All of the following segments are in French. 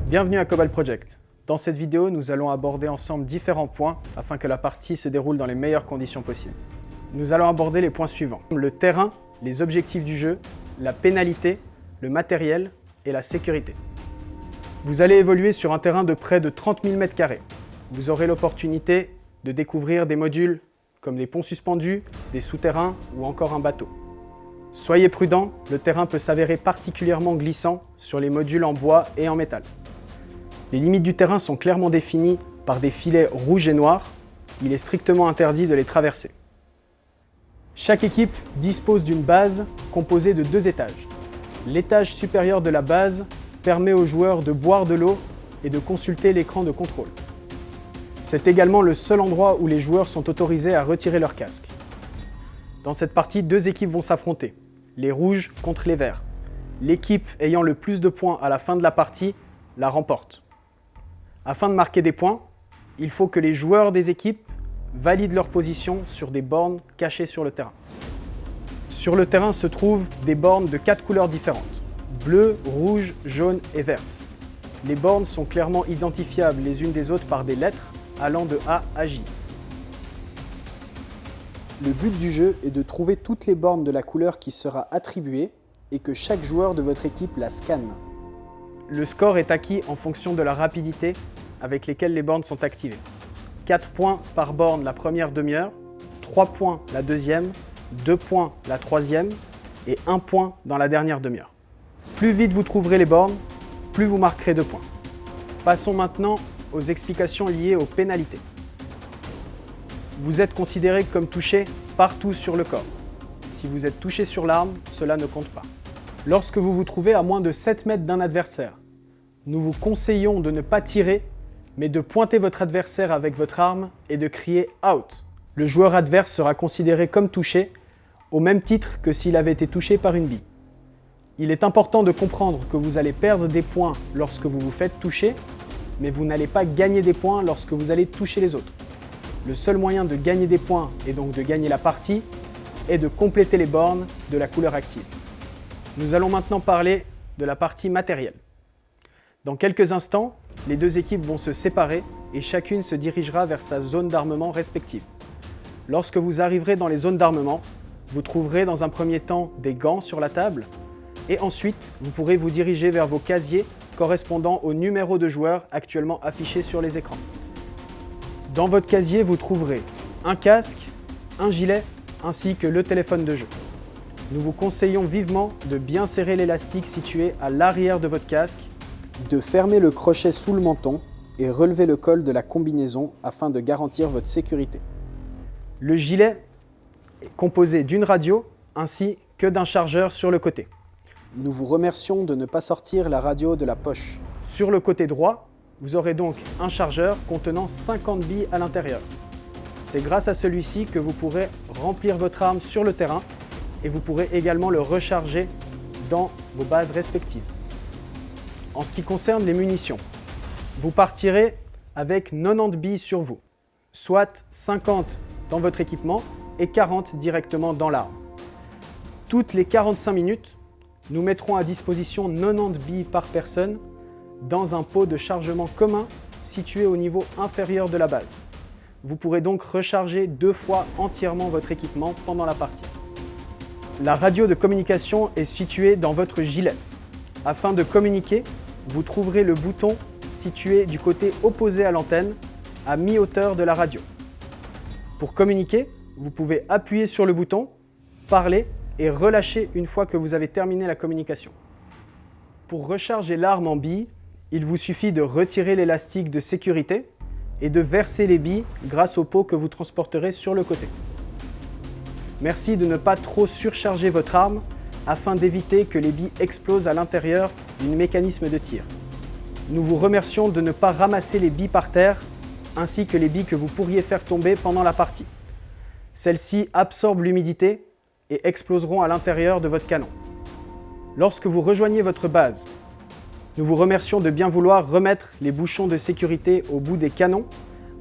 Bienvenue à Cobalt Project. Dans cette vidéo, nous allons aborder ensemble différents points afin que la partie se déroule dans les meilleures conditions possibles. Nous allons aborder les points suivants: le terrain, les objectifs du jeu, la pénalité, le matériel et la sécurité. Vous allez évoluer sur un terrain de près de 30 000 m². Vous aurez l'opportunité de découvrir des modules comme les ponts suspendus, des souterrains ou encore un bateau. Soyez prudents, le terrain peut s'avérer particulièrement glissant sur les modules en bois et en métal. Les limites du terrain sont clairement définies par des filets rouges et noirs. Il est strictement interdit de les traverser. Chaque équipe dispose d'une base composée de 2 étages. L'étage supérieur de la base permet aux joueurs de boire de l'eau et de consulter l'écran de contrôle. C'est également le seul endroit où les joueurs sont autorisés à retirer leur casque. Dans cette partie, 2 équipes vont s'affronter, les rouges contre les verts. L'équipe ayant le plus de points à la fin de la partie la remporte. Afin de marquer des points, il faut que les joueurs des équipes valident leur position sur des bornes cachées sur le terrain. Sur le terrain se trouvent des bornes de 4 couleurs différentes: bleu, rouge, jaune et verte. Les bornes sont clairement identifiables les unes des autres par des lettres allant de A à J. Le but du jeu est de trouver toutes les bornes de la couleur qui sera attribuée et que chaque joueur de votre équipe la scanne. Le score est acquis en fonction de la rapidité avec lesquelles les bornes sont activées. 4 points par borne la première demi-heure, 3 points la deuxième, 2 points la troisième et 1 point dans la dernière demi-heure. Plus vite vous trouverez les bornes, plus vous marquerez 2 points. Passons maintenant aux explications liées aux pénalités. Vous êtes considéré comme touché partout sur le corps. Si vous êtes touché sur l'arme, cela ne compte pas. Lorsque vous vous trouvez à moins de 7 mètres d'un adversaire, nous vous conseillons de ne pas tirer, mais de pointer votre adversaire avec votre arme et de crier « out ». Le joueur adverse sera considéré comme touché, au même titre que s'il avait été touché par une bille. Il est important de comprendre que vous allez perdre des points lorsque vous vous faites toucher, mais vous n'allez pas gagner des points lorsque vous allez toucher les autres. Le seul moyen de gagner des points et donc de gagner la partie est de compléter les bornes de la couleur active. Nous allons maintenant parler de la partie matérielle. Dans quelques instants, les 2 équipes vont se séparer et chacune se dirigera vers sa zone d'armement respective. Lorsque vous arriverez dans les zones d'armement, vous trouverez dans un premier temps des gants sur la table et ensuite vous pourrez vous diriger vers vos casiers correspondant au numéro de joueurs actuellement affiché sur les écrans. Dans votre casier, vous trouverez un casque, un gilet ainsi que le téléphone de jeu. Nous vous conseillons vivement de bien serrer l'élastique situé à l'arrière de votre casque, de fermer le crochet sous le menton et relever le col de la combinaison afin de garantir votre sécurité. Le gilet est composé d'une radio ainsi que d'un chargeur sur le côté. Nous vous remercions de ne pas sortir la radio de la poche. Sur le côté droit, vous aurez donc un chargeur contenant 50 billes à l'intérieur. C'est grâce à celui-ci que vous pourrez remplir votre arme sur le terrain et vous pourrez également le recharger dans vos bases respectives. En ce qui concerne les munitions, vous partirez avec 90 billes sur vous, soit 50 dans votre équipement et 40 directement dans l'arme. Toutes les 45 minutes, nous mettrons à disposition 90 billes par personne dans un pot de chargement commun situé au niveau inférieur de la base. Vous pourrez donc recharger 2 fois entièrement votre équipement pendant la partie. La radio de communication est située dans votre gilet. Afin de communiquer, vous trouverez le bouton situé du côté opposé à l'antenne, à mi-hauteur de la radio. Pour communiquer, vous pouvez appuyer sur le bouton, parler et relâcher une fois que vous avez terminé la communication. Pour recharger l'arme en billes, il vous suffit de retirer l'élastique de sécurité et de verser les billes grâce au pot que vous transporterez sur le côté. Merci de ne pas trop surcharger votre arme afin d'éviter que les billes explosent à l'intérieur du mécanisme de tir. Nous vous remercions de ne pas ramasser les billes par terre ainsi que les billes que vous pourriez faire tomber pendant la partie. Celles-ci absorbent l'humidité et exploseront à l'intérieur de votre canon. Lorsque vous rejoignez votre base, nous vous remercions de bien vouloir remettre les bouchons de sécurité au bout des canons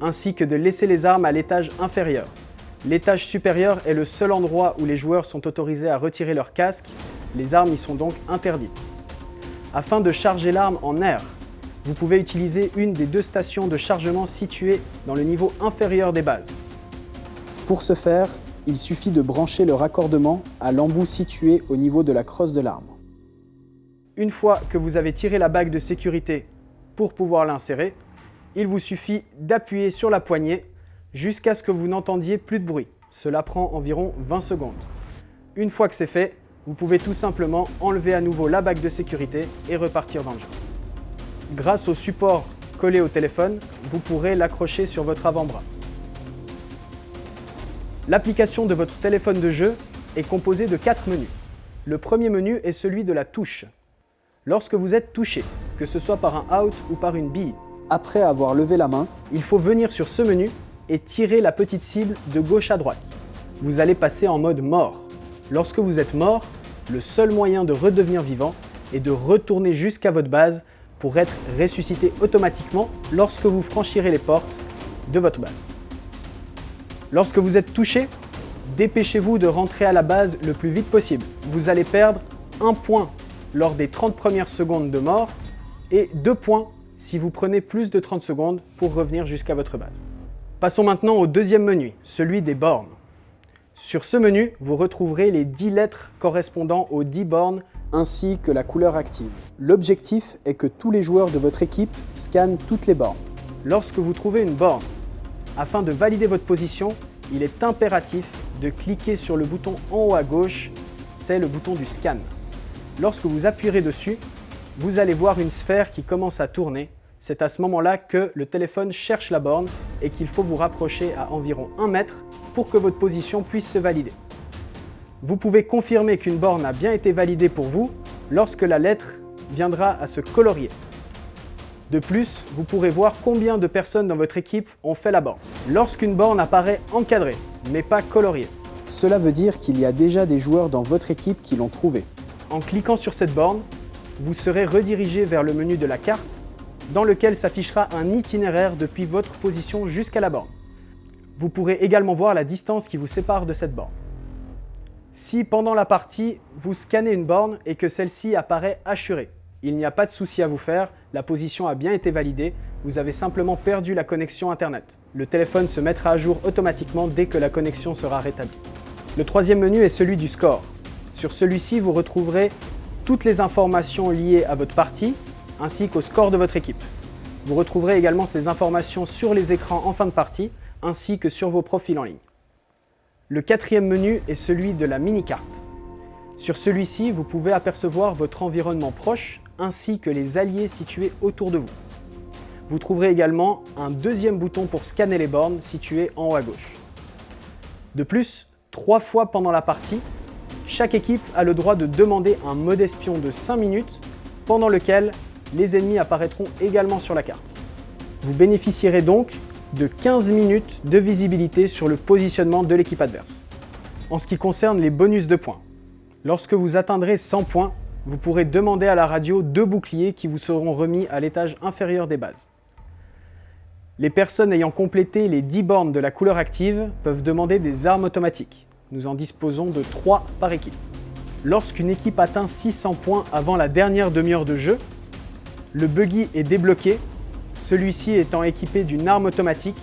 ainsi que de laisser les armes à l'étage inférieur. L'étage supérieur est le seul endroit où les joueurs sont autorisés à retirer leur casque, les armes y sont donc interdites. Afin de charger l'arme en air, Vous pouvez utiliser une des 2 stations de chargement situées dans le niveau inférieur des bases. Pour ce faire, il suffit de brancher le raccordement à l'embout situé au niveau de la crosse de l'arme. Une fois que vous avez tiré la bague de sécurité pour pouvoir l'insérer, il vous suffit d'appuyer sur la poignée jusqu'à ce que vous n'entendiez plus de bruit. Cela prend environ 20 secondes. Une fois que c'est fait, vous pouvez tout simplement enlever à nouveau la bague de sécurité et repartir dans le jeu. Grâce au support collé au téléphone, vous pourrez l'accrocher sur votre avant-bras. L'application de votre téléphone de jeu est composée de 4 menus. Le premier menu est celui de la touche. Lorsque vous êtes touché, que ce soit par un out ou par une bille, après avoir levé la main, il faut venir sur ce menu et tirer la petite cible de gauche à droite. Vous allez passer en mode mort. Lorsque vous êtes mort, le seul moyen de redevenir vivant est de retourner jusqu'à votre base pour être ressuscité automatiquement lorsque vous franchirez les portes de votre base. Lorsque vous êtes touché, dépêchez-vous de rentrer à la base le plus vite possible. Vous allez perdre 1 point lors des 30 premières secondes de mort et 2 points si vous prenez plus de 30 secondes pour revenir jusqu'à votre base. Passons maintenant au deuxième menu, celui des bornes. Sur ce menu, vous retrouverez les 10 lettres correspondant aux 10 bornes ainsi que la couleur active. L'objectif est que tous les joueurs de votre équipe scannent toutes les bornes. Lorsque vous trouvez une borne, afin de valider votre position, il est impératif de cliquer sur le bouton en haut à gauche, c'est le bouton du scan. Lorsque vous appuierez dessus, vous allez voir une sphère qui commence à tourner. C'est à ce moment-là que le téléphone cherche la borne et qu'il faut vous rapprocher à environ 1 mètre pour que votre position puisse se valider. Vous pouvez confirmer qu'une borne a bien été validée pour vous lorsque la lettre viendra à se colorier. De plus, vous pourrez voir combien de personnes dans votre équipe ont fait la borne. Lorsqu'une borne apparaît encadrée, mais pas coloriée, cela veut dire qu'il y a déjà des joueurs dans votre équipe qui l'ont trouvée. En cliquant sur cette borne, vous serez redirigé vers le menu de la carte, dans lequel s'affichera un itinéraire depuis votre position jusqu'à la borne. Vous pourrez également voir la distance qui vous sépare de cette borne. Si pendant la partie, vous scannez une borne et que celle-ci apparaît hachurée, il n'y a pas de souci à vous faire, la position a bien été validée, vous avez simplement perdu la connexion Internet. Le téléphone se mettra à jour automatiquement dès que la connexion sera rétablie. Le troisième menu est celui du score. Sur celui-ci, vous retrouverez toutes les informations liées à votre partie, ainsi qu'au score de votre équipe. Vous retrouverez également ces informations sur les écrans en fin de partie, ainsi que sur vos profils en ligne. Le quatrième menu est celui de la mini-carte. Sur celui-ci, vous pouvez apercevoir votre environnement proche, ainsi que les alliés situés autour de vous. Vous trouverez également un deuxième bouton pour scanner les bornes situé en haut à gauche. De plus, 3 fois pendant la partie, chaque équipe a le droit de demander un mode espion de 5 minutes, pendant lequel les ennemis apparaîtront également sur la carte. Vous bénéficierez donc de 15 minutes de visibilité sur le positionnement de l'équipe adverse. En ce qui concerne les bonus de points, lorsque vous atteindrez 100 points, vous pourrez demander à la radio 2 boucliers qui vous seront remis à l'étage inférieur des bases. Les personnes ayant complété les 10 bornes de la couleur active peuvent demander des armes automatiques. Nous en disposons de 3 par équipe. Lorsqu'une équipe atteint 600 points avant la dernière demi-heure de jeu, le buggy est débloqué, celui-ci étant équipé d'une arme automatique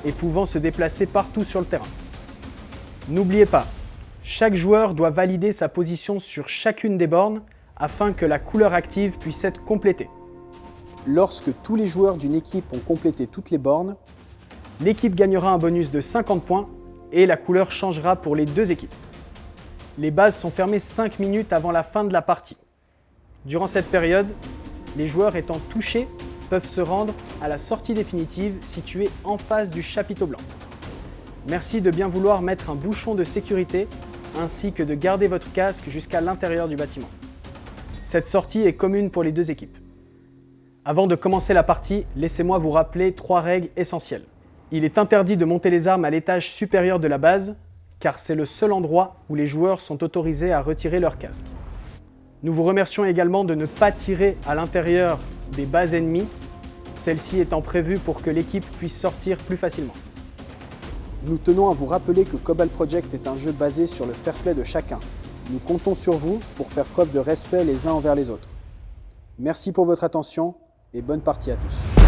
et pouvant se déplacer partout sur le terrain. N'oubliez pas, chaque joueur doit valider sa position sur chacune des bornes afin que la couleur active puisse être complétée. Lorsque tous les joueurs d'une équipe ont complété toutes les bornes, l'équipe gagnera un bonus de 50 points et la couleur changera pour les 2 équipes. Les bases sont fermées 5 minutes avant la fin de la partie. Durant cette période, les joueurs étant touchés peuvent se rendre à la sortie définitive située en face du chapiteau blanc. Merci de bien vouloir mettre un bouchon de sécurité ainsi que de garder votre casque jusqu'à l'intérieur du bâtiment. Cette sortie est commune pour les 2 équipes. Avant de commencer la partie, laissez-moi vous rappeler 3 règles essentielles. Il est interdit de monter les armes à l'étage supérieur de la base, car c'est le seul endroit où les joueurs sont autorisés à retirer leur casque. Nous vous remercions également de ne pas tirer à l'intérieur des bases ennemies, celle-ci étant prévue pour que l'équipe puisse sortir plus facilement. Nous tenons à vous rappeler que Cobalt Project est un jeu basé sur le fair play de chacun. Nous comptons sur vous pour faire preuve de respect les uns envers les autres. Merci pour votre attention et bonne partie à tous.